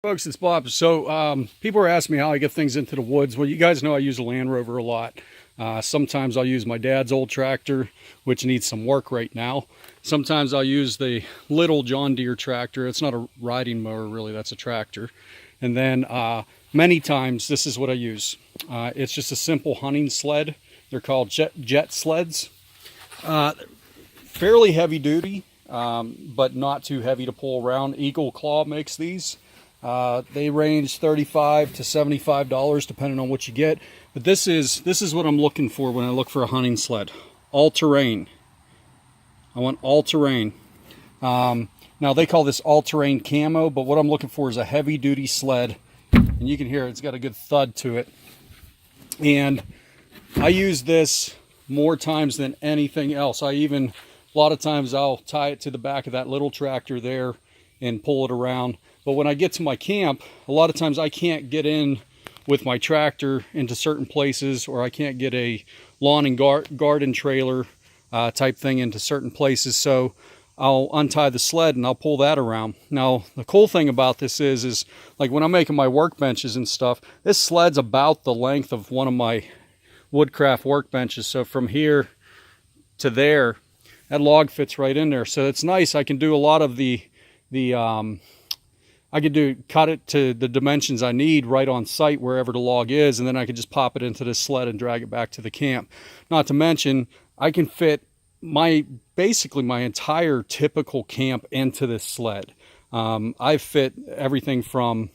Folks, it's Bob. So people are asking me how I get things into the woods. Well, you guys know I use a Land Rover a lot. Sometimes I'll use my dad's old tractor, which needs some work right now. Sometimes I'll use the little John Deere tractor. It's not a riding mower, really. That's a tractor. And then many times, this is what I use. It's just a simple hunting sled. They're called jet sleds. Fairly heavy duty, but not too heavy to pull around. Eagle Claw makes these. They range $35 to $75 depending on what you get. But this is what I'm looking for when I look for a hunting sled. All-terrain. I want all-terrain. Now they call this all-terrain camo, but what I'm looking for is a heavy-duty sled. And you can hear it's got a good thud to it. And I use this more times than anything else. A lot of times I'll tie it to the back of that little tractor there and pull it around. But when I get to my camp, a lot of times I can't get in with my tractor into certain places, or I can't get a lawn and garden trailer type thing into certain places. So I'll untie the sled and I'll pull that around. Now, the cool thing about this is like when I'm making my workbenches and stuff, this sled's about the length of one of my Woodcraft workbenches. So from here to there, that log fits right in there. So it's nice. I can do a lot of I could cut it to the dimensions I need right on site wherever the log is, and then I could just pop it into this sled and drag it back to the camp. Not to mention, I can fit basically my entire typical camp into this sled. I've fit everything from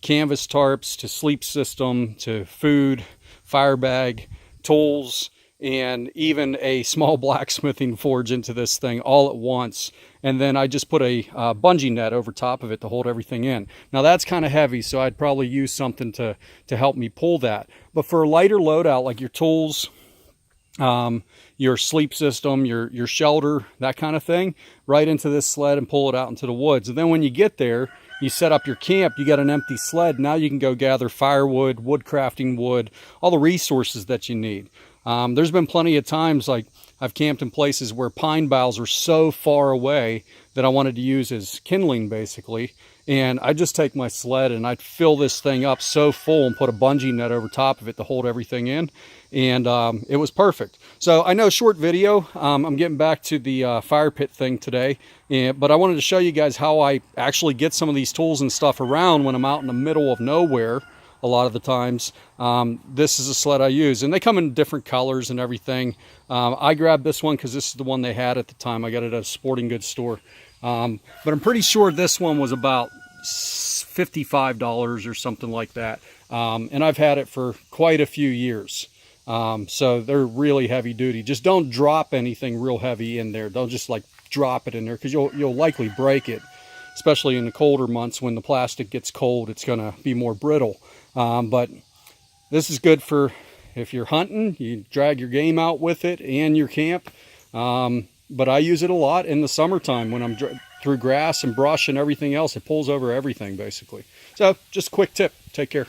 canvas tarps to sleep system to food, fire bag, tools, and even a small blacksmithing forge into this thing all at once. And then I just put a bungee net over top of it to hold everything in. Now that's kind of heavy, so I'd probably use something to help me pull that. But for a lighter loadout, like your tools, your sleep system, your shelter, that kind of thing, right into this sled and pull it out into the woods. And then when you get there, you set up your camp, you got an empty sled. Now you can go gather firewood, wood crafting wood, all the resources that you need. There's been plenty of times like I've camped in places where pine boughs are so far away that I wanted to use as kindling basically. And I just take my sled and I'd fill this thing up so full and put a bungee net over top of it to hold everything in. And it was perfect. So I know, short video. I'm getting back to the fire pit thing today. But I wanted to show you guys how I actually get some of these tools and stuff around when I'm out in the middle of nowhere. A lot of the times, this is a sled I use, and they come in different colors and everything. I grabbed this one because this is the one they had at the time. I got it at a sporting goods store. But I'm pretty sure this one was about $55 or something like that. And I've had it for quite a few years. So they're really heavy duty. Just don't drop anything real heavy in there. Don't just like drop it in there, because you'll likely break it, especially in the colder months when the plastic gets cold. It's going to be more brittle. But this is good for if you're hunting, you drag your game out with it and your camp. But I use it a lot in the summertime when I'm through grass and brush and everything else. It pulls over everything basically. So just a quick tip. Take care.